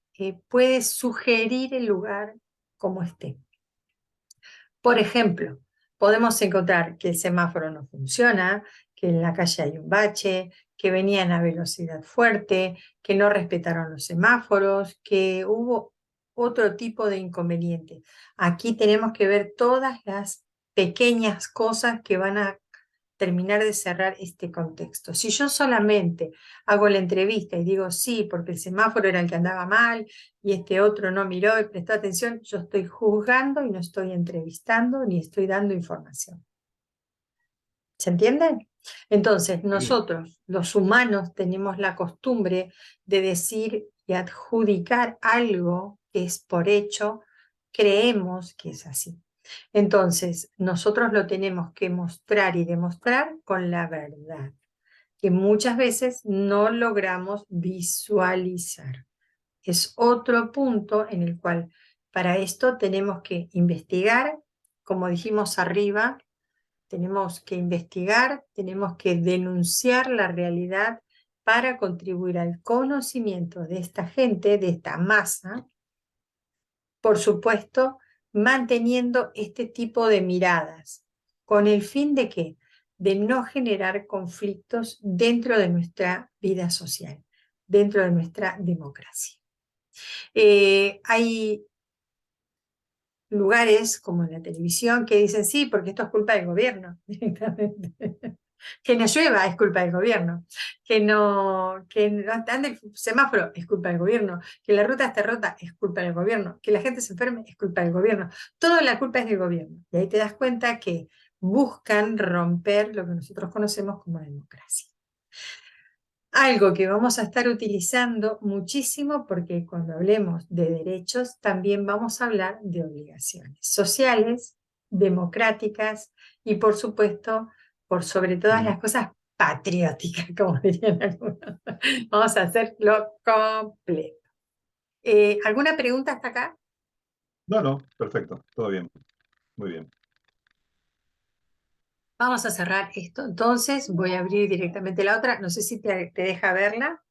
[SPEAKER 1] puede sugerir el lugar como esté. Por ejemplo, podemos encontrar que el semáforo no funciona, que en la calle hay un bache, que venían a velocidad fuerte, que no respetaron los semáforos, que hubo otro tipo de inconveniente. Aquí tenemos que ver todas las pequeñas cosas que van a terminar de cerrar este contexto. Si yo solamente hago la entrevista y digo sí, porque el semáforo era el que andaba mal y este otro no miró y prestó atención, yo estoy juzgando y no estoy entrevistando ni estoy dando información. ¿Se entiende? Entonces,
[SPEAKER 2] Sí,
[SPEAKER 1] nosotros, los humanos, tenemos la costumbre de decir y adjudicar algo que es por hecho, creemos que es así. Entonces, nosotros lo tenemos que mostrar y demostrar con la verdad, que muchas veces no logramos visualizar. Es otro punto en el cual para esto tenemos que investigar, como dijimos arriba, tenemos que investigar, tenemos que denunciar la realidad para contribuir al conocimiento de esta gente, de esta masa, por supuesto, manteniendo este tipo de miradas, con el fin de qué? De no generar conflictos dentro de nuestra vida social, dentro de nuestra democracia. Hay lugares como en la televisión que dicen sí, porque esto es culpa del gobierno, directamente. Que no llueva es culpa del gobierno, que no ande el semáforo es culpa del gobierno, que la ruta esté rota es culpa del gobierno, que la gente se enferme es culpa del gobierno. Toda la culpa es del gobierno. Y ahí te das cuenta que buscan romper lo que nosotros conocemos como democracia. Algo que vamos a estar utilizando muchísimo porque cuando hablemos de derechos también vamos a hablar de obligaciones sociales, democráticas y por supuesto, por sobre todas
[SPEAKER 2] sí.
[SPEAKER 1] las cosas, patrióticas, como dirían algunos. Vamos a hacerlo completo. ¿Alguna pregunta hasta acá?
[SPEAKER 2] No, no, perfecto, todo bien, muy bien.
[SPEAKER 1] Vamos a cerrar esto. Entonces voy a abrir directamente la otra. No sé si te deja verla.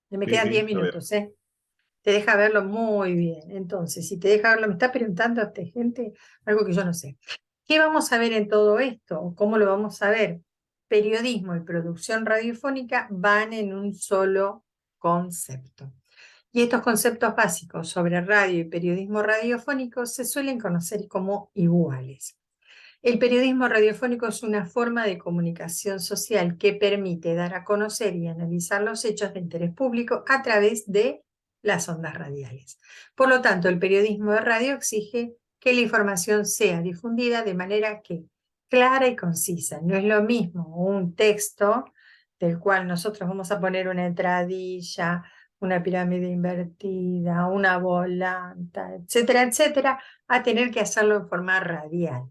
[SPEAKER 1] Me
[SPEAKER 2] Sí,
[SPEAKER 1] quedan 10
[SPEAKER 2] sí, lo veo.
[SPEAKER 1] minutos, ¿eh? Te deja verlo muy bien. Entonces, si te deja verlo, me está preguntando a esta gente algo que yo no sé. ¿Qué vamos a ver en todo esto? ¿Cómo lo vamos a ver? Periodismo y producción radiofónica van en un solo concepto. Y estos conceptos básicos sobre radio y periodismo radiofónico se suelen conocer como iguales. El periodismo radiofónico es una forma de comunicación social que permite dar a conocer y analizar los hechos de interés público a través de las ondas radiales. Por lo tanto, el periodismo de radio exige que la información sea difundida de manera que clara y concisa. No es lo mismo un texto del cual nosotros vamos a poner una entradilla, una pirámide invertida, una volanta, etcétera, etcétera, a tener que hacerlo en forma radial.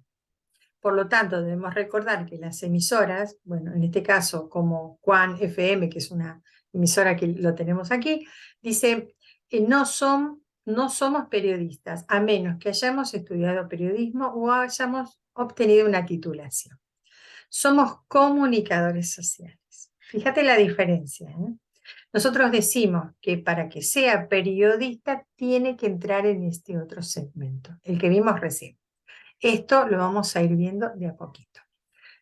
[SPEAKER 1] Por lo tanto, debemos recordar que las emisoras, bueno, en este caso como Quan FM, que es una emisora que lo tenemos aquí, dice que no somos periodistas, a menos que hayamos estudiado periodismo o hayamos obtenido una titulación. Somos comunicadores sociales. Fíjate la diferencia, ¿eh? Nosotros decimos que para que sea periodista tiene que entrar en este otro segmento, el que vimos recién. Esto lo vamos a ir viendo de a poquito.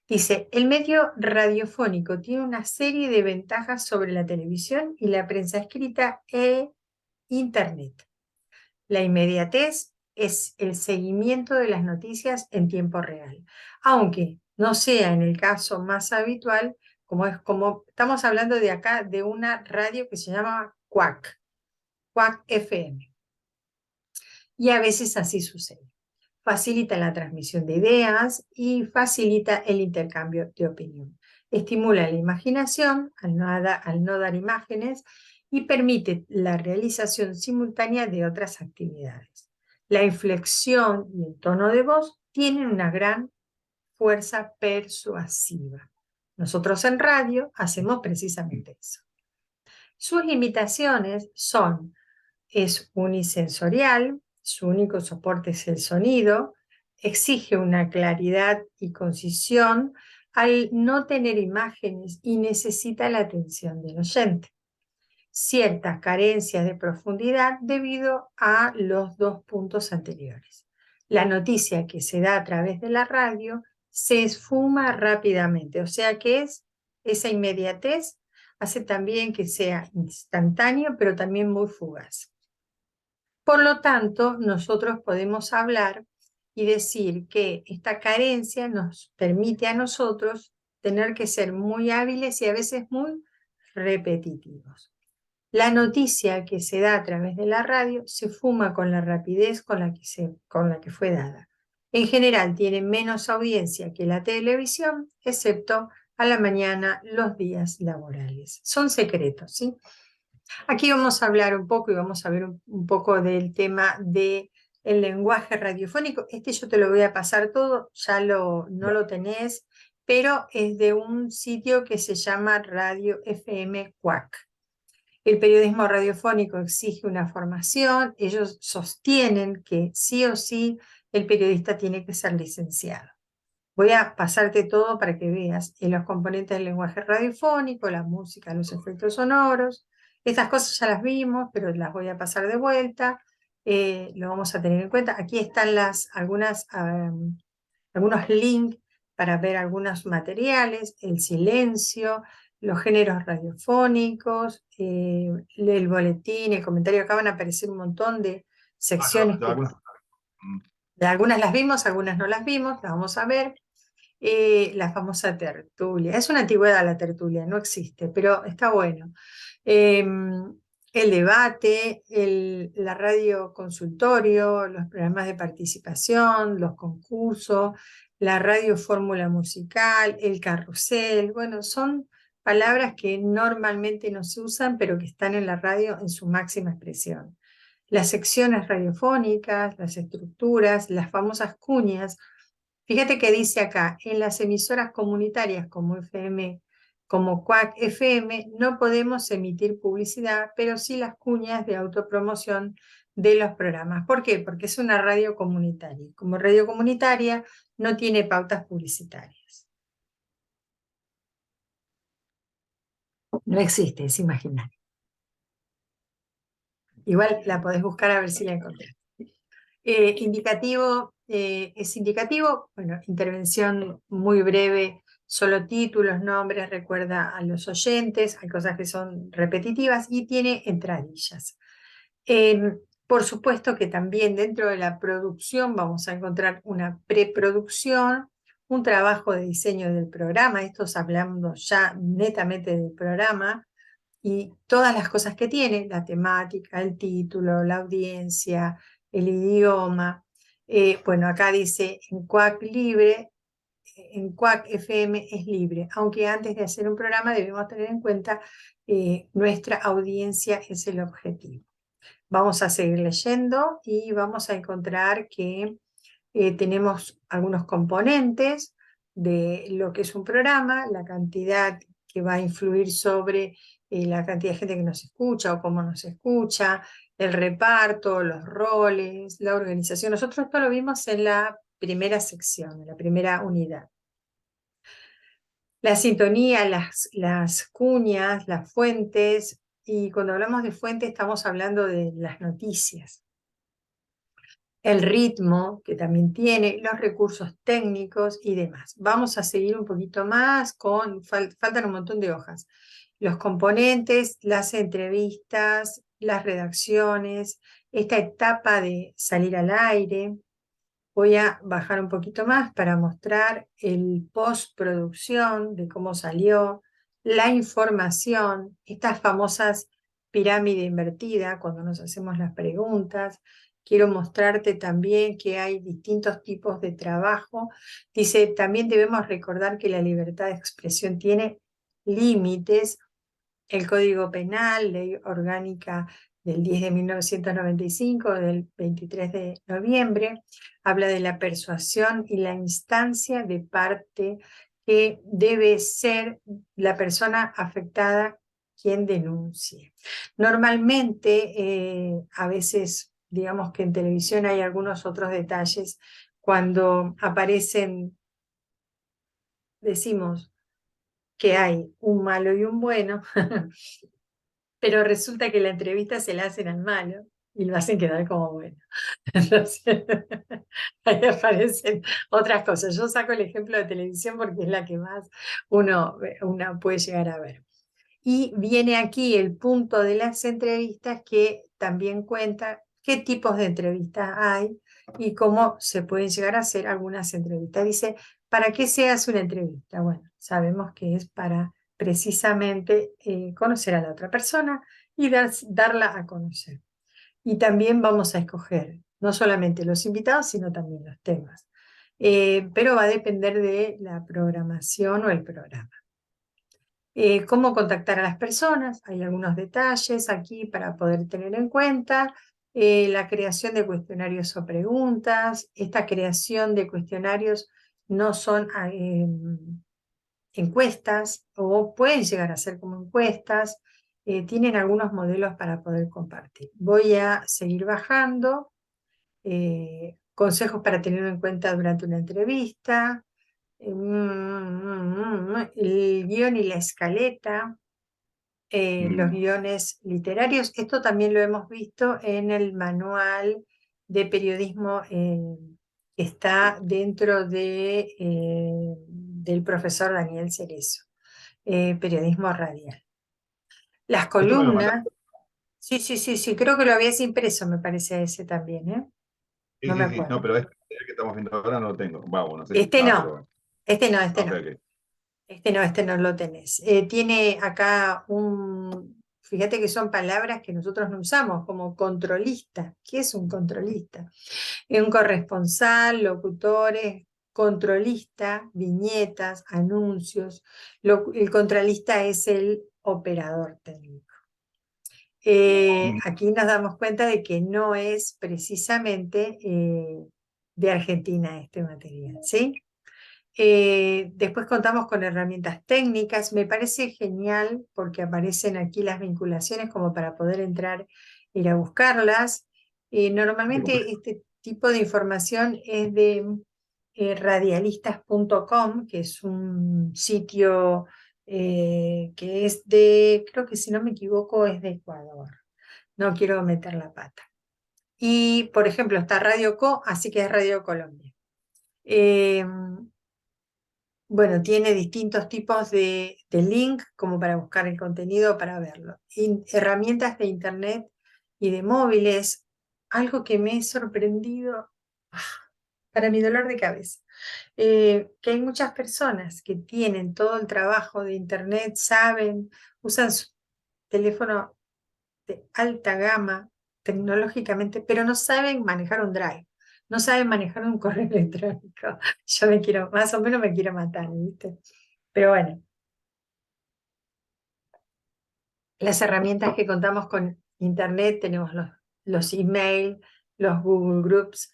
[SPEAKER 1] Dice, el medio radiofónico tiene una serie de ventajas sobre la televisión y la prensa escrita e Internet. La inmediatez es el seguimiento de las noticias en tiempo real, aunque no sea en el caso más habitual, como estamos hablando de acá de una radio que se llama Quack FM, y a veces así sucede. Facilita la transmisión de ideas y facilita el intercambio de opinión. Estimula la imaginación al no dar imágenes y permite la realización simultánea de otras actividades. La inflexión y el tono de voz tienen una gran fuerza persuasiva. Nosotros en radio hacemos precisamente eso. Sus limitaciones es unisensorial, su único soporte es el sonido, exige una claridad y concisión al no tener imágenes y necesita la atención del oyente. Ciertas carencias de profundidad debido a los dos puntos anteriores. La noticia que se da a través de la radio se esfuma rápidamente, o sea que esa inmediatez hace también que sea instantáneo, pero también muy fugaz. Por lo tanto, nosotros podemos hablar y decir que esta carencia nos permite a nosotros tener que ser muy hábiles y a veces muy repetitivos. La noticia que se da a través de la radio se fuma con la rapidez con la que fue dada. En general tiene menos audiencia que la televisión, excepto a la mañana, los días laborales. Son secretos, ¿sí? Aquí vamos a hablar un poco y vamos a ver un poco del tema del lenguaje radiofónico. Este yo te lo voy a pasar todo, ya no lo tenés, pero es de un sitio que se llama Radio FM Quack. El periodismo radiofónico exige una formación, ellos sostienen que sí o sí el periodista tiene que ser licenciado. Voy a pasarte todo para que veas en los componentes del lenguaje radiofónico, la música, los efectos sonoros. Estas cosas ya las vimos, pero las voy a pasar de vuelta. Lo vamos a tener en cuenta. Aquí están algunos links para ver algunos materiales, el silencio, los géneros radiofónicos, el boletín, el comentario. Acá van a aparecer un montón de secciones. Algunas las vimos, algunas no las vimos, las vamos a ver. La famosa tertulia. Es una antigüedad la tertulia, no existe, pero está bueno. El debate, la radio consultorio, los programas de participación, los concursos, la radio fórmula musical, el carrusel, bueno, son palabras que normalmente no se usan, pero que están en la radio en su máxima expresión. Las secciones radiofónicas, las estructuras, las famosas cuñas. Fíjate que dice acá, en las emisoras comunitarias como Quack FM, no podemos emitir publicidad, pero sí las cuñas de autopromoción de los programas. ¿Por qué? Porque es una radio comunitaria. Como radio comunitaria no tiene pautas publicitarias. No existe, es imaginario. Igual la podés buscar a ver si la encontrás. Indicativo, es indicativo, bueno, intervención muy breve, solo títulos, nombres, recuerda a los oyentes, hay cosas que son repetitivas y tiene entradillas. Por supuesto que también dentro de la producción vamos a encontrar una preproducción, un trabajo de diseño del programa, estos hablando ya netamente del programa, y todas las cosas que tiene, la temática, el título, la audiencia, el idioma. Bueno, acá dice en Quack libre, en Quack FM es libre, aunque antes de hacer un programa debemos tener en cuenta nuestra audiencia es el objetivo. Vamos a seguir leyendo y vamos a encontrar que tenemos algunos componentes de lo que es un programa, la cantidad que va a influir sobre la cantidad de gente que nos escucha o cómo nos escucha, el reparto, los roles, la organización. Nosotros esto lo vimos en la primera sección, en la primera unidad. La sintonía, las cuñas, las fuentes, y cuando hablamos de fuente estamos hablando de las noticias. El ritmo que también tiene, los recursos técnicos y demás. Vamos a seguir un poquito más con, faltan un montón de hojas. Los componentes, las entrevistas, las redacciones, esta etapa de salir al aire. Voy a bajar un poquito más para mostrar el postproducción de cómo salió, la información, estas famosas pirámide invertida, cuando nos hacemos las preguntas. Quiero mostrarte también que hay distintos tipos de trabajo. Dice, también debemos recordar que la libertad de expresión tiene límites. El Código Penal, Ley Orgánica del 10 de 1995, del 23 de noviembre, habla de la persuasión y la instancia de parte que debe ser la persona afectada quien denuncie. Normalmente, a veces, digamos que en televisión hay algunos otros detalles, cuando aparecen, decimos que hay un malo y un bueno, pero resulta que la entrevista se la hacen al malo y lo hacen quedar como bueno. Entonces, ahí aparecen otras cosas. Yo saco el ejemplo de televisión porque es la que más uno puede llegar a ver. Y viene aquí el punto de las entrevistas que también cuenta qué tipos de entrevistas hay y cómo se pueden llegar a hacer algunas entrevistas. Dice, ¿para qué se hace una entrevista? Bueno, sabemos que es para precisamente conocer a la otra persona y darla a conocer. Y también vamos a escoger no solamente los invitados, sino también los temas. Pero va a depender de la programación o el programa. Cómo contactar a las personas, hay algunos detalles aquí para poder tener en cuenta. La creación de cuestionarios o preguntas. Esta creación de cuestionarios no son encuestas o pueden llegar a ser como encuestas. Tienen algunos modelos para poder compartir. Voy a seguir bajando. Consejos para tener en cuenta durante una entrevista. El guión y la escaleta, los guiones literarios. Esto también lo hemos visto en el manual de periodismo que está dentro del profesor Daniel Cerezo, periodismo radial. Las
[SPEAKER 2] Esto me lo mandaste.
[SPEAKER 1] columnas, sí, creo que lo habías impreso, me parece ese también, ¿eh?
[SPEAKER 2] Sí,
[SPEAKER 1] No me
[SPEAKER 2] sí, sí. No,
[SPEAKER 1] acuerdo.
[SPEAKER 2] pero este que estamos viendo ahora no lo tengo. Vamos, no sé si
[SPEAKER 1] Este
[SPEAKER 2] está,
[SPEAKER 1] no,
[SPEAKER 2] pero.
[SPEAKER 1] este no, este
[SPEAKER 2] Ok,
[SPEAKER 1] no.
[SPEAKER 2] ok.
[SPEAKER 1] Este no lo tenés. Tiene acá fíjate que son palabras que nosotros no usamos, como controlista. ¿Qué es un controlista? Es un corresponsal, locutores, controlista, viñetas, anuncios. El controlista es el operador técnico.
[SPEAKER 2] Mm.
[SPEAKER 1] Aquí nos damos cuenta de que no es precisamente de Argentina este material, ¿sí? Después contamos con herramientas técnicas. Me parece genial porque aparecen aquí las vinculaciones como para poder entrar, ir a buscarlas. Normalmente este tipo de información es de radialistas.com, que es un sitio que es creo que si no me equivoco, es de Ecuador. No quiero meter la pata. Y, por ejemplo, está Radio Co, así que es Radio Colombia. Bueno, tiene distintos tipos de link como para buscar el contenido, para verlo. Herramientas de internet y de móviles, algo que me he sorprendido para mi dolor de cabeza, que hay muchas personas que tienen todo el trabajo de internet, saben, usan su teléfono de alta gama tecnológicamente, pero no saben manejar un drive, no saben manejar un correo electrónico. Yo más o menos me quiero matar, ¿viste? Pero bueno, las herramientas que contamos con Internet, tenemos los email, los Google Groups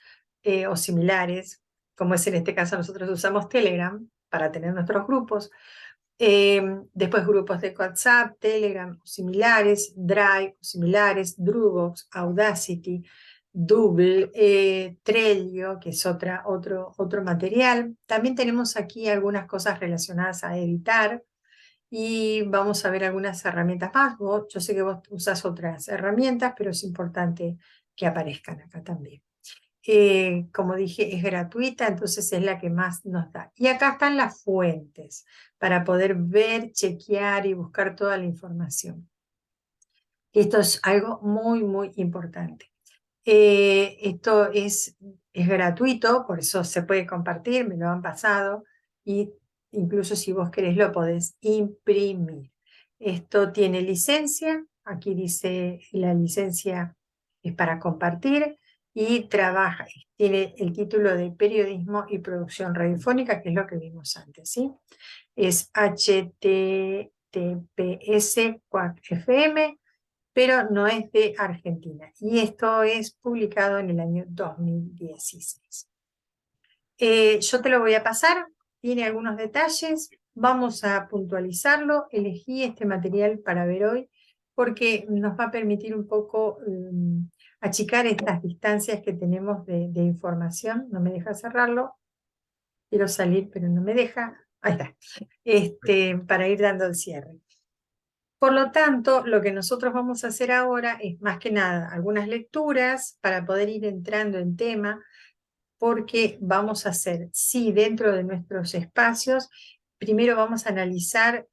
[SPEAKER 1] o similares, como es en este caso nosotros usamos Telegram para tener nuestros grupos. Después grupos de WhatsApp, Telegram o similares, Drive o similares, Dropbox, Audacity, Double, Trello, que es otro material. También tenemos aquí algunas cosas relacionadas a editar. y vamos a ver algunas herramientas más. Yo sé que vos usás otras herramientas, pero es importante que aparezcan acá también. Como dije, es gratuita, entonces es la que más nos da. Y acá están las fuentes para poder ver, chequear y buscar toda la información. Esto es algo muy, muy importante. Esto es gratuito, por eso se puede compartir, me lo han pasado, y incluso si vos querés lo podés imprimir. Esto tiene licencia, aquí dice la licencia es para compartir, y tiene el título de Periodismo y Producción Radiofónica, que es lo que vimos antes, ¿sí? Es HTTPS Quack FM, pero no es de Argentina. Y esto es publicado en el año 2016. Yo te lo voy a pasar, tiene algunos detalles, vamos a puntualizarlo. Elegí este material para ver hoy porque nos va a permitir un poco achicar estas distancias que tenemos de información. No me deja cerrarlo, quiero salir pero no me deja. Ahí está, para ir dando el cierre. Por lo tanto, lo que nosotros vamos a hacer ahora es más que nada algunas lecturas para poder ir entrando en tema, porque vamos a hacer, sí, dentro de nuestros espacios, primero vamos a analizar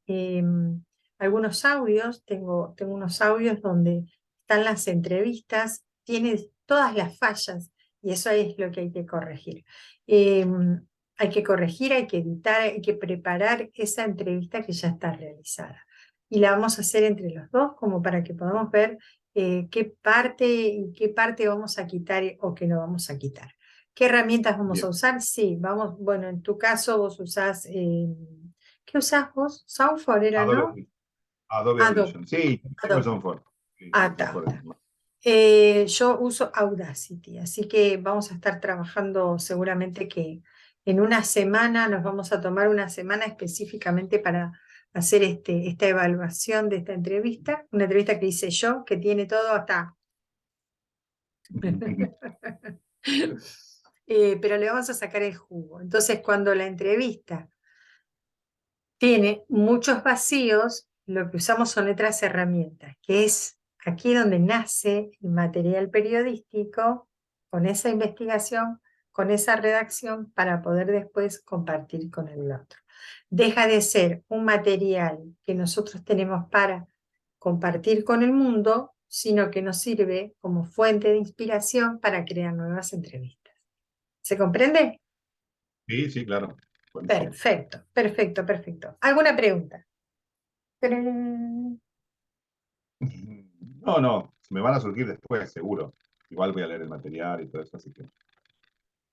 [SPEAKER 1] algunos audios. Tengo unos audios donde están las entrevistas, tiene todas las fallas y eso es lo que hay que corregir. Hay que corregir, hay que editar, hay que preparar esa entrevista que ya está realizada. Y la vamos a hacer entre los dos como para que podamos ver qué parte vamos a quitar o qué no vamos a quitar. ¿Qué herramientas vamos a
[SPEAKER 2] Bien.
[SPEAKER 1] usar? Sí, vamos, bueno, en tu caso vos usás, ¿qué usás vos? Soundforge era, ¿no?
[SPEAKER 2] Adobe, Adobe
[SPEAKER 1] Adobe,
[SPEAKER 2] Audition. Sí, tengo el
[SPEAKER 1] Adobe.
[SPEAKER 2] software. Sí,
[SPEAKER 1] Ah,
[SPEAKER 2] el software
[SPEAKER 1] está.
[SPEAKER 2] es más.
[SPEAKER 1] Yo uso Audacity, así que vamos a estar trabajando seguramente que en una semana, nos vamos a tomar una semana específicamente para hacer esta evaluación de esta entrevista, una entrevista que hice yo, que tiene todo hasta... pero le vamos a sacar el jugo. Entonces, cuando la entrevista tiene muchos vacíos, lo que usamos son otras herramientas, que es aquí donde nace el material periodístico, con esa investigación, con esa redacción, para poder después compartir con el otro. Deja de ser un material que nosotros tenemos para compartir con el mundo, sino que nos sirve como fuente de inspiración para crear nuevas entrevistas. ¿Se comprende?
[SPEAKER 2] Sí, sí, claro. Buenísimo.
[SPEAKER 1] Perfecto, perfecto, perfecto. ¿Alguna pregunta? ¡Tarán!
[SPEAKER 2] No, no, me van a surgir después, seguro. Igual voy a leer el material y todo eso, así que
[SPEAKER 1] Mucha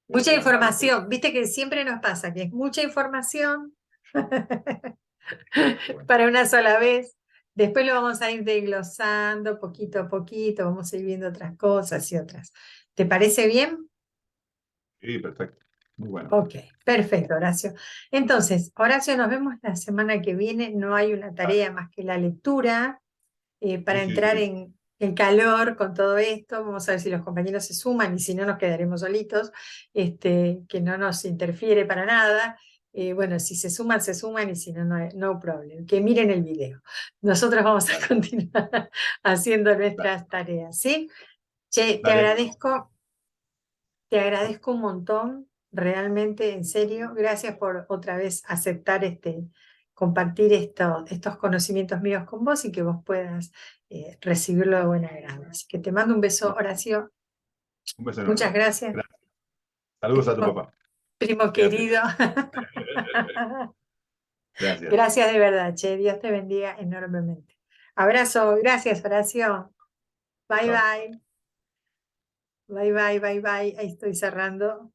[SPEAKER 2] no hay problema.
[SPEAKER 1] información, viste que siempre nos pasa que es mucha información
[SPEAKER 2] Bueno,
[SPEAKER 1] para una sola vez. Después lo vamos a ir desglosando poquito a poquito, vamos a ir viendo otras cosas y otras. ¿Te parece bien?
[SPEAKER 2] sí, perfecto. Muy bueno.
[SPEAKER 1] Ok, perfecto, Horacio. Entonces, Horacio, nos vemos la semana que viene. No hay una
[SPEAKER 2] Dale.
[SPEAKER 1] tarea más que la lectura. Para
[SPEAKER 2] Sí, sí,
[SPEAKER 1] entrar
[SPEAKER 2] sí.
[SPEAKER 1] en calor con todo esto. Vamos a ver si los compañeros se suman y si no nos quedaremos solitos, que no nos interfiere para nada. Bueno, si se suman y si no, no problem. Que miren el video. Nosotros vamos a
[SPEAKER 2] Dale,
[SPEAKER 1] continuar haciendo
[SPEAKER 2] dale.
[SPEAKER 1] nuestras tareas, ¿sí? Che,
[SPEAKER 2] Dale.
[SPEAKER 1] te agradezco un montón, realmente, en serio. Gracias por otra vez aceptar compartir estos conocimientos míos con vos y que vos puedas recibirlo de buena grado. Así que te mando un beso,
[SPEAKER 2] No,
[SPEAKER 1] Horacio.
[SPEAKER 2] un beso
[SPEAKER 1] Muchas
[SPEAKER 2] enorme.
[SPEAKER 1] gracias,
[SPEAKER 2] Gracias. Saludos a tu
[SPEAKER 1] primo,
[SPEAKER 2] papá.
[SPEAKER 1] primo
[SPEAKER 2] Cuídate.
[SPEAKER 1] querido.
[SPEAKER 2] Gracias.
[SPEAKER 1] Gracias de verdad, che. Dios te bendiga enormemente. Abrazo, gracias, Horacio. Bye,
[SPEAKER 2] Chao.
[SPEAKER 1] bye. Bye, bye, bye, bye. Ahí estoy cerrando.